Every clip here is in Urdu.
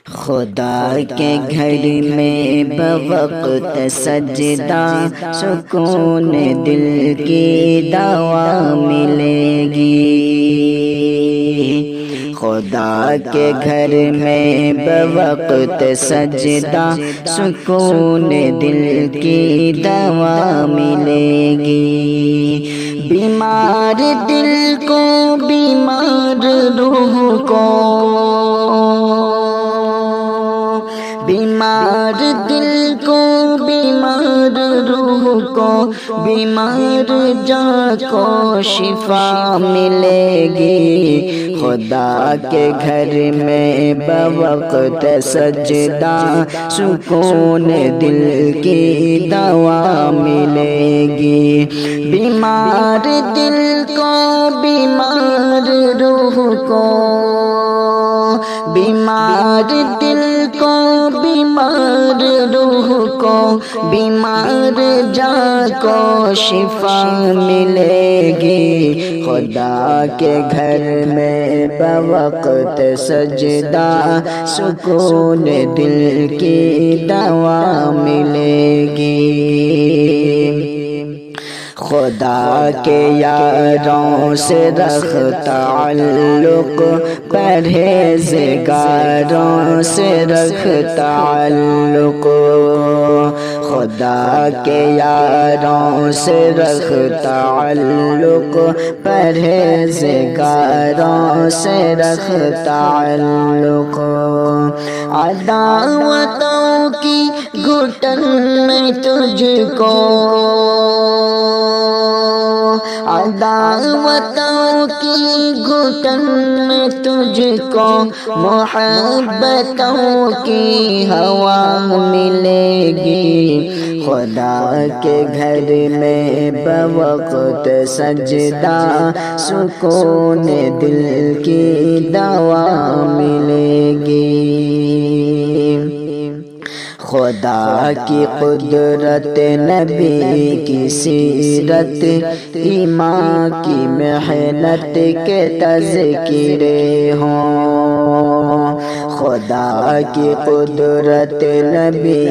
خدا کے گھر میں بوقت سجدہ سکون دل کی دوا ملے گی۔ خدا کے گھر میں بوقت سجدہ سکون دل کی دوا ملے گی۔ بیمار دل کو، بیمار روح کو، بیمار دل کو، بیمار روح کو، بیمار جان کو شفا ملے گی۔ خدا کے گھر میں بوقت سجدہ سکون دل کی دوا ملے گی۔ بیمار دل کو، بیمار روح کو، بیمار دل کو، بیمار روح کو، بیمار جان کو شفا ملے گی۔ خدا کے گھر میں بوقت سجدہ سکون دل کی دوا ملے گی۔ خدا کے یاروں سے رکھ تعلق، پرہیزگاروں سے رکھ تعلق، خدا کے یاروں سے رکھ تعلق، پرہیزگاروں سے رکھ تعلق۔ عداوتوں کی گھٹن میں تجھ کو، عداوتوں کی گھٹن میں تجھ کو محبتوں کی ہوا ملے گی۔ خدا کے گھر میں بوقت سجدہ سکون دل کی دوا ملے گی۔ خدا کی قدرت، نبی کی سیرت، ایمان کی محنت کے تذکرے ہوں۔ خدا کی قدرت، نبی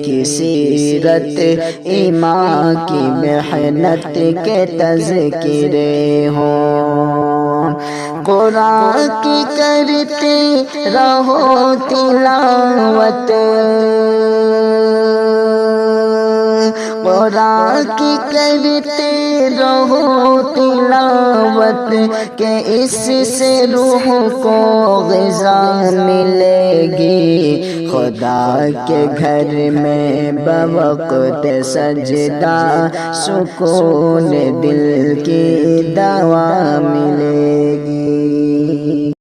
کی سیرت، ایمان کی محنت کے تذکرے ہوں۔ قرآن کی کرتے رہو تلاوت، قرآن کی کرتے رہو تلاوت، کہ اس سے روح کو غذا ملے گی۔ خدا کے گھر میں بوقت سجدہ سکون دل کی دوا ملے گی۔